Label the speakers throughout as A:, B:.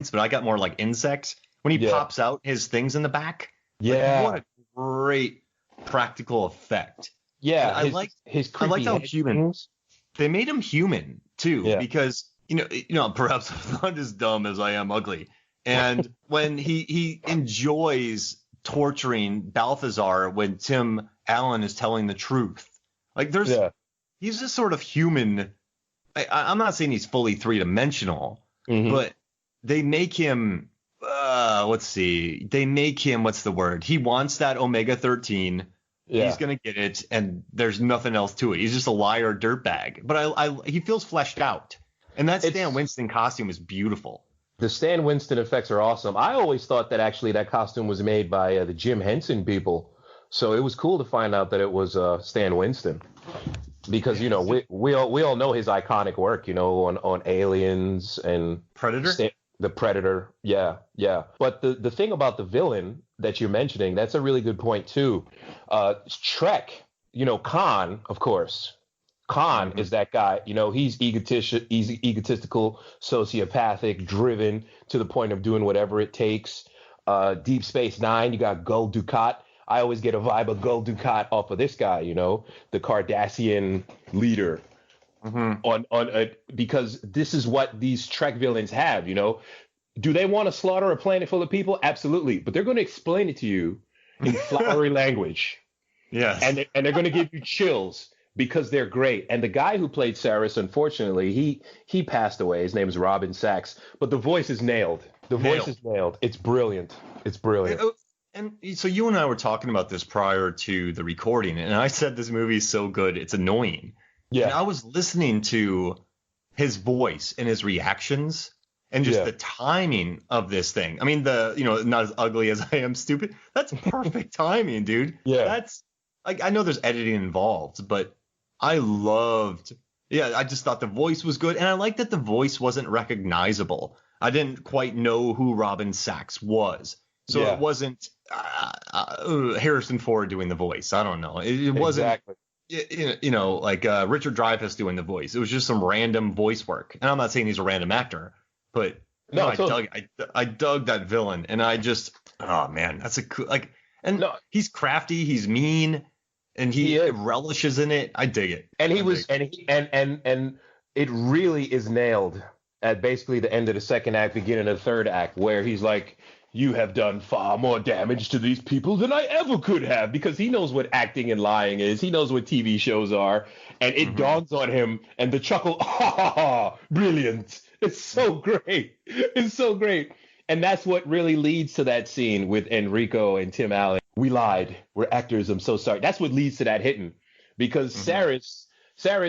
A: but I got more like insects. When he pops out his things in the back.
B: Yeah.
A: Like, what a great practical effect.
B: Yeah.
A: I like
B: his creepy
A: how human.
B: things.
A: They made him human too, because perhaps I'm not as dumb as I am ugly. And when he enjoys torturing Balthazar when Tim Allen is telling the truth, like he's just sort of human. I'm not saying he's fully three-dimensional, but they make him. They make him. What's the word? He wants that omega-13. Yeah. He's gonna get it, and there's nothing else to it. He's just a liar dirtbag. But he feels fleshed out, and that Stan Winston costume is beautiful.
B: The Stan Winston effects are awesome. I always thought that actually that costume was made by the Jim Henson people, so it was cool to find out that it was Stan Winston, because we all know his iconic work, on Aliens and
A: Predator.
B: The Predator, yeah. But the thing about the villain that you're mentioning, that's a really good point too. Trek, Khan, of course. Khan is that guy. He's egotistical, sociopathic, driven to the point of doing whatever it takes. Deep Space Nine, you got Gul Dukat. I always get a vibe of Gul Dukat off of this guy, the Cardassian leader. Because this is what these Trek villains have, Do they want to slaughter a planet full of people? Absolutely. But they're going to explain it to you in flowery language.
A: Yes.
B: And they're going to give you chills because they're great. And the guy who played Saris, unfortunately, he passed away. His name is Robin Sachs. But the voice is nailed. Voice is nailed. It's brilliant.
A: And so you and I were talking about this prior to the recording, and I said this movie is so good, it's annoying. Yeah. And I was listening to his voice and his reactions and just the timing of this thing. I mean, not as ugly as I am stupid. That's perfect timing, dude.
B: Yeah.
A: That's like, I know there's editing involved, but I just thought the voice was good. And I like that the voice wasn't recognizable. I didn't quite know who Robin Sachs was. So it wasn't Harrison Ford doing the voice. I don't know. It wasn't.
B: Exactly.
A: Like Richard Dreyfuss doing the voice. It was just some random voice work. And I'm not saying he's a random actor, but I dug that villain, and I just, oh man, that's a cool, he's crafty, he's mean, and he relishes in it. I dig it.
B: And and it really is nailed at basically the end of the second act, beginning of the third act, where he's like, you have done far more damage to these people than I ever could have, because he knows what acting and lying is. He knows what TV shows are. And it dawns on him, and the chuckle, brilliant. It's so great. It's so great. And that's what really leads to that scene with Enrico and Tim Allen. We lied. We're actors. I'm so sorry. That's what leads to that hitting, because Saris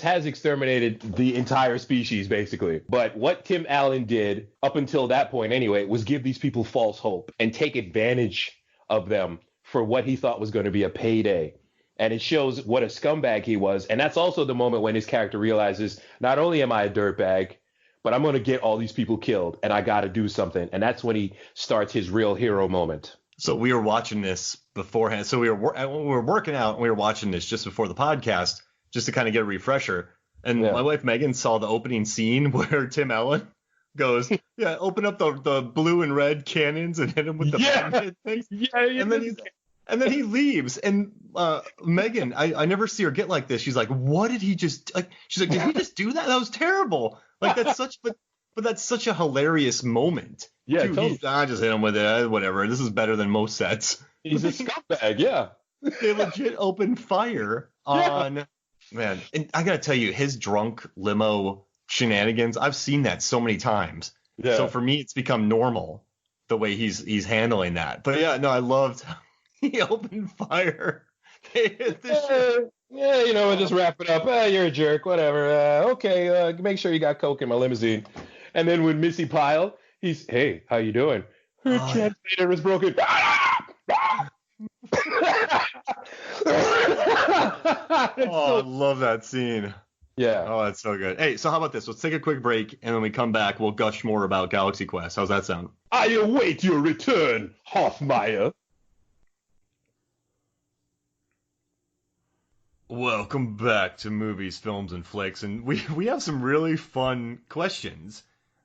B: has exterminated the entire species, basically. But what Tim Allen did, up until that point anyway, was give these people false hope and take advantage of them for what he thought was going to be a payday. And it shows what a scumbag he was. And that's also the moment when his character realizes, not only am I a dirtbag, but I'm going to get all these people killed, and I got to do something. And that's when he starts his real hero moment.
A: So we were watching this beforehand. So we were working out, and we were watching this just before the podcast, just to kind of get a refresher. And my wife Megan saw the opening scene where Tim Allen goes, open up the blue and red cannons and hit him with the magnet things. And then he leaves. And Megan, I never see her get like this. She's like, what did he just, like, she's like, did he just do that? That was terrible. Like, that's that's such a hilarious moment.
B: Yeah, totally.
A: I just hit him with it. Whatever. This is better than most sets.
B: He's a scumbag, yeah.
A: They legit opened fire on... Man, and I gotta tell you, his drunk limo shenanigans, I've seen that so many times. Yeah. So for me, it's become normal the way he's handling that. But I loved how he opened fire. They hit the shit.
B: And just wrap it up. You're a jerk, whatever. Okay, make sure you got coke in my limousine. And then with Missy Pyle, he's, hey, how you doing? Her translator is broken.
A: I love that scene.
B: Yeah.
A: Oh, that's so good. Hey, so how about this? Let's take a quick break, and when we come back, we'll gush more about Galaxy Quest. How's that sound?
B: I await your return, Hoffmeyer.
A: Welcome back to Movies, Films, and Flicks, and we have some really fun questions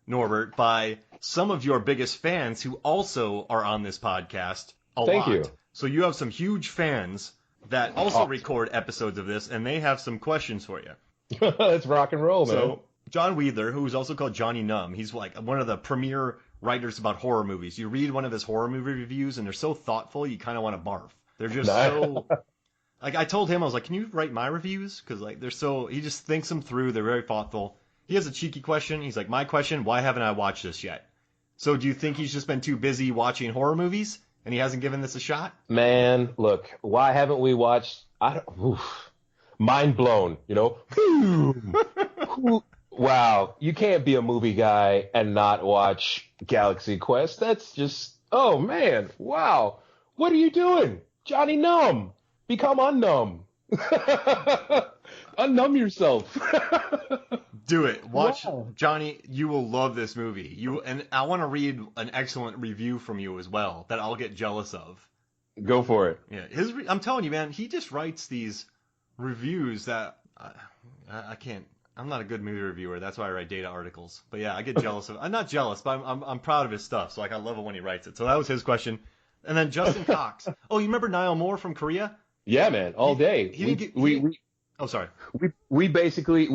A: Norbert, by some of your biggest fans who also are on this podcast a lot.
B: Thank you.
A: So you have some huge fans that also record episodes of this, and they have some questions for you.
B: Let's rock and roll, man.
A: So John Wheeler, who's also called Johnny Numb, he's like one of the premier writers about horror movies. You read one of his horror movie reviews, and they're so thoughtful, you kind of want to barf. They're just so... Like, I told him, I was like, can you write my reviews? Because, like, they're so... He just thinks them through. They're very thoughtful. He has a cheeky question. He's like, my question, why haven't I watched this yet? So do you think he's just been too busy watching horror movies, and he hasn't given this a shot?
B: Man, look, why haven't we watched... Mind blown, you know? Wow, you can't be a movie guy and not watch Galaxy Quest. That's just... Oh, man, wow. What are you doing? Johnny Numb. Become unnumb. Unnumb yourself.
A: Do it. Watch, wow. Johnny, you will love this movie. And I want to read an excellent review from you as well that I'll get jealous of.
B: Go for it.
A: Yeah, I'm telling you, man, he just writes these reviews that I can't. I'm not a good movie reviewer. That's why I write data articles. But yeah, I get jealous of. I'm not jealous, but I'm proud of his stuff. So like, I love it when he writes it. So that was his question. And then Justin Cox. Oh, you remember Niall Moore from Korea?
B: Yeah, man, all day. We basically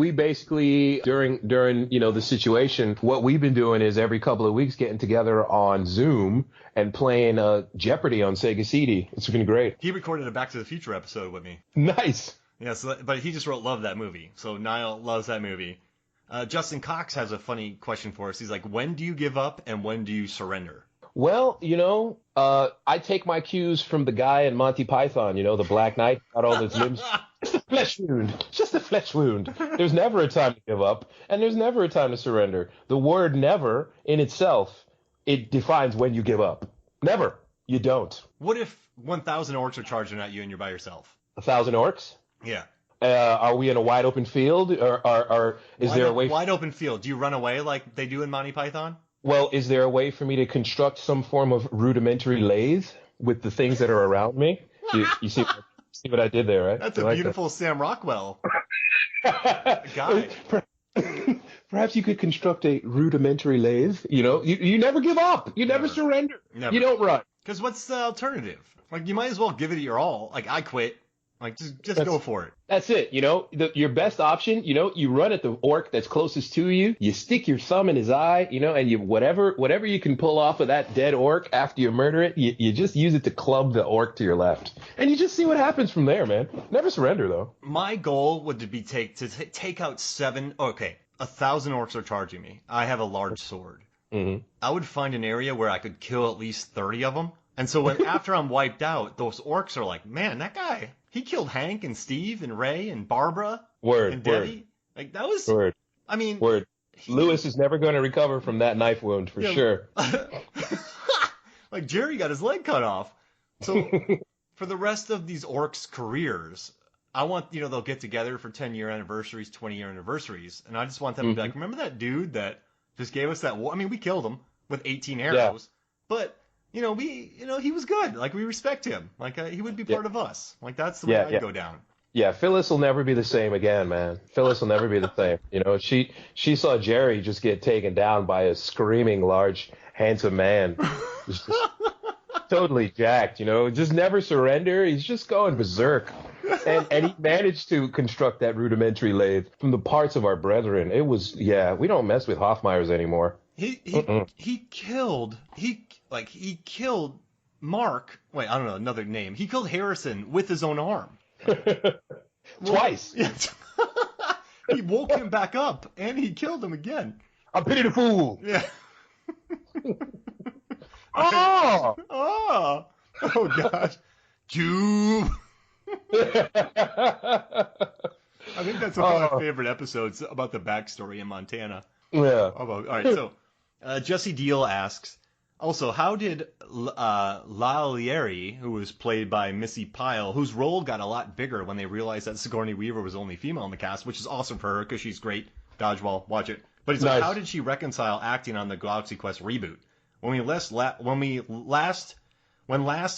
B: during the situation, what we've been doing is every couple of weeks getting together on Zoom and playing Jeopardy on Sega CD. It's been great.
A: He recorded a Back to the Future episode with me.
B: Nice.
A: Yeah, but he just wrote love that movie. So Niall loves that movie. Justin Cox has a funny question for us. He's like, when do you give up and when do you surrender?
B: Well, I take my cues from the guy in Monty Python, the Black Knight, got all his limbs. Just a flesh wound. Just a flesh wound. There's never a time to give up, and there's never a time to surrender. The word never, in itself, it defines when you give up. Never. You don't.
A: What if 1,000 orcs are charging at you and you're by yourself?
B: 1,000 orcs?
A: Yeah.
B: Are we in a wide open field, or is there a way...
A: Wide open field. Do you run away like they do in Monty Python?
B: Well, is there a way for me to construct some form of rudimentary lathe with the things that are around me? You see what I did there, right?
A: That's a beautiful Sam Rockwell guy.
B: Perhaps you could construct a rudimentary lathe. You never give up. You never surrender. Never. You don't run.
A: Because what's the alternative? Like, you might as well give it your all. Like, I quit. Like, just go for it.
B: That's it. Your best option, you run at the orc that's closest to you. You stick your thumb in his eye, and you whatever you can pull off of that dead orc after you murder it, you just use it to club the orc to your left. And you just see what happens from there, man. Never surrender, though.
A: My goal would be to take out 1,000 orcs are charging me. I have a large sword.
B: Mm-hmm.
A: I would find an area where I could kill at least 30 of them. And so after I'm wiped out, those orcs are like, man, that guy... He killed Hank and Steve and Ray and Barbara and Debbie. Like, that was...
B: Word.
A: I mean...
B: Word. Lewis is never going to recover from that knife wound, for sure.
A: Like, Jerry got his leg cut off. So, for the rest of these orcs' careers, I want, they'll get together for 10-year anniversaries, 20-year anniversaries, and I just want them to be like, remember that dude that just gave us that... I mean, we killed him with 18 arrows, but... he was good. Like, we respect him. Like, he would be part of us. Like, that's the way I'd go down.
B: Yeah, Phyllis will never be the same again, man. Phyllis will never be the same. She saw Jerry just get taken down by a screaming, large, handsome man. Just totally jacked, just never surrender. He's just going berserk. And he managed to construct that rudimentary lathe from the parts of our brethren. It was, we don't mess with Hoffmeyers anymore.
A: He killed Mark. Wait, I don't know, another name. He killed Harrison with his own arm.
B: Twice.
A: He woke him back up and he killed him again.
B: I pity the fool.
A: Yeah.
B: Oh gosh.
A: Jube. I think that's one of my favorite episodes about the backstory in Montana.
B: Yeah.
A: All right, so Jesse Deal asks, also, how did Lalieri, who was played by Missy Pyle, whose role got a lot bigger when they realized that Sigourney Weaver was the only female in the cast, which is awesome for her because she's great. Dodgeball, watch it. But he's like, how did she reconcile acting on the Galaxy Quest reboot? When last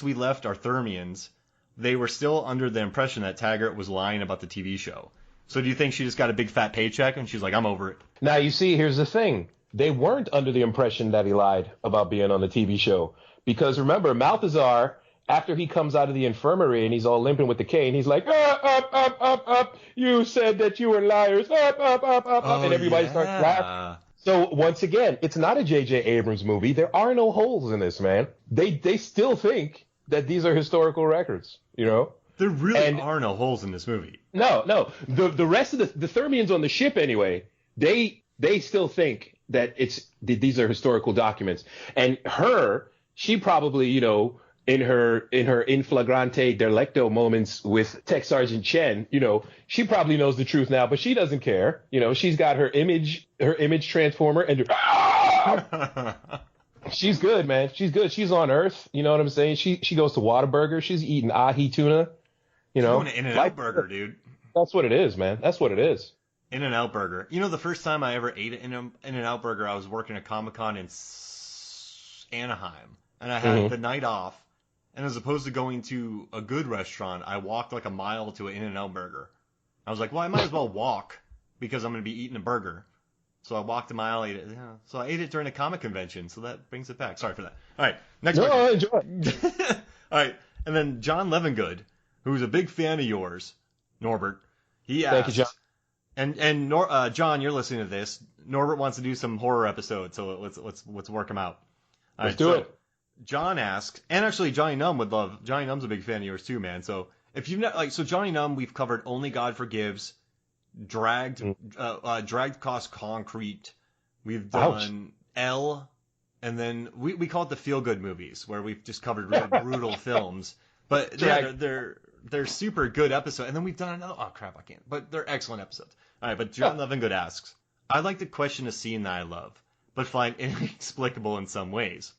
A: we left our Thermians, they were still under the impression that Taggart was lying about the TV show. So do you think she just got a big fat paycheck and she's like, I'm over it?
B: Now, you see, here's the thing. they weren't under the impression that he lied about being on the TV show. Because remember, Malthazar, after he comes out of the infirmary and he's all limping with the cane, he's like, up. You said that you were liars. Up. And everybody starts laughing. So once again, it's not a J.J. Abrams movie. There are no holes in this, man. They still think that these are historical records, you know?
A: There really are no holes in this movie.
B: No. The rest of the Thermians on the ship, anyway, they still think that these are historical documents. And she probably, you know, in her in flagrante delicto moments with Tech Sergeant Chen, you know, she probably knows the truth now, but she doesn't care. You know, she's got her image transformer, and she's good, man. She's good. She's on Earth. You know what I'm saying? She goes to Whataburger. She's eating ahi tuna. You know,
A: In-N-Out burger, dude.
B: That's what it is, man. That's what it is.
A: In-N-Out burger. You know, the first time I ever ate an In-N-Out burger, I was working at Comic-Con in Anaheim, and I had the night off. And as opposed to going to a good restaurant, I walked like a mile to an In-N-Out burger. I was like, well, I might as well walk because I'm going to be eating a burger. So I walked a mile, ate it. Yeah. So I ate it during a comic convention, so that brings it back. Sorry for that. All right, next question.
B: No, enjoy.
A: All right, and then John Levengood, who's a big fan of yours, Norbert, he asked.
B: Thank you, John.
A: And John, you're listening to this. Norbert wants to do some horror episodes, so let's work them out. All
B: let's do it.
A: John asks, and actually Johnny Num's a big fan of yours too, man. So if you've not so Johnny Numb, we've covered Only God Forgives, Dragged Cost Concrete. We've done L, and then we call it the feel good movies, where we've just covered really brutal films. But yeah, they're super good episodes. And then we've done another. Oh crap, I can't. But they're excellent episodes. All right, but John Levengood asks, I'd like to question a scene that I love, but find inexplicable in some ways.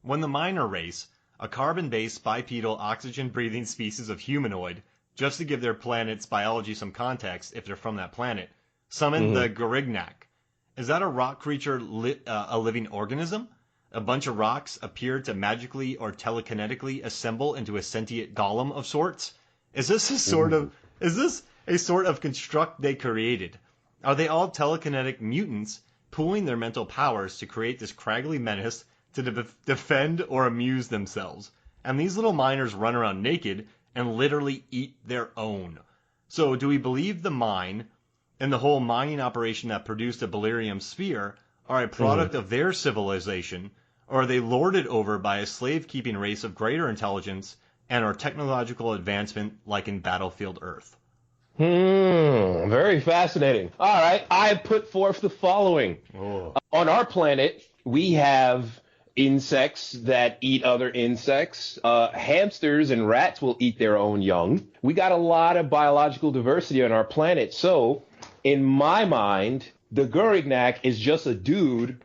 A: When the minor race, a carbon-based bipedal oxygen-breathing species of humanoid, just to give their planet's biology some context if they're from that planet, summoned the Gorignac. Is that a rock creature, a living organism? A bunch of rocks appear to magically or telekinetically assemble into a sentient golem of sorts? Is this a sort of construct they created? Are they all telekinetic mutants pooling their mental powers to create this craggly menace to defend or amuse themselves? And these little miners run around naked and literally eat their own. So do we believe the mine and the whole mining operation that produced a Bellarium sphere are a product of their civilization, or are they lorded over by a slave-keeping race of greater intelligence and our technological advancement like in Battlefield Earth?
B: Very fascinating. All right, I put forth the following. On our planet, we have insects that eat other insects. Hamsters and rats will eat their own young. We got a lot of biological diversity on our planet. So, in my mind, the Gorignac is just a dude,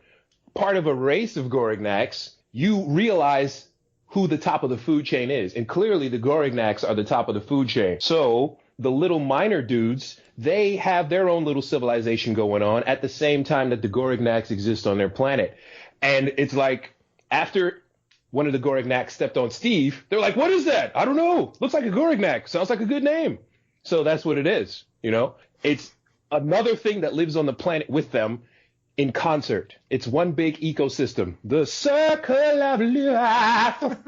B: part of a race of Gorignac's. You realize who the top of the food chain is. And clearly the Gorignac's are the top of the food chain. So the little minor dudes, they have their own little civilization going on at the same time that the Gorignac's exist on their planet. And it's like, after one of the Gorignac's stepped on Steve, they're like, what is that? I don't know. Looks like a Gorignac. Sounds like a good name. So that's what it is. You know, it's another thing that lives on the planet with them in concert. It's one big ecosystem. The circle of life.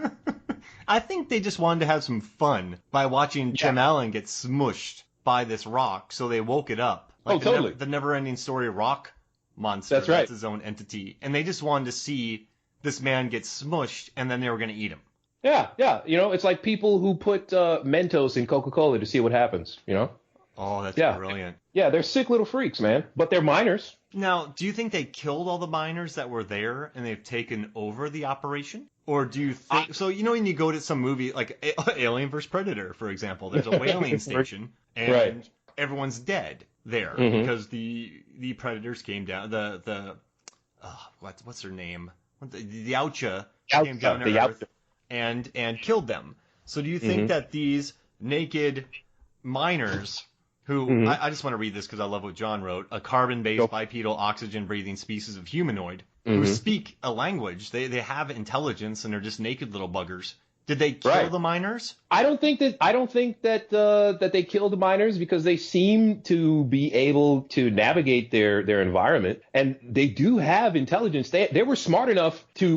A: I think they just wanted to have some fun by watching Tim Allen get smushed by this rock. So they woke it up. Like
B: totally.
A: The never-ending story rock monster.
B: That's right.
A: That's his own entity. And they just wanted to see this man get smushed, and then they were going to eat him.
B: Yeah. You know, it's like people who put Mentos in Coca-Cola to see what happens, you know?
A: Oh, that's brilliant.
B: Yeah, they're sick little freaks, man. But they're miners.
A: Now, do you think they killed all the miners that were there and they've taken over the operation? Or do you think... So, you know, when you go to some movie, like Alien vs. Predator, for example, there's a whaling station, and everyone's dead there because the predators came down. What's her name? The Oucha came down to Earth and killed them. So do you think that these naked miners, who I just want to read this because I love what John wrote, a carbon-based bipedal oxygen-breathing species of humanoid who speak a language, they have intelligence and they're just naked little buggers, Did they kill the miners?
B: I don't think that they killed the miners, because they seem to be able to navigate their environment, and they do have intelligence. They were smart enough to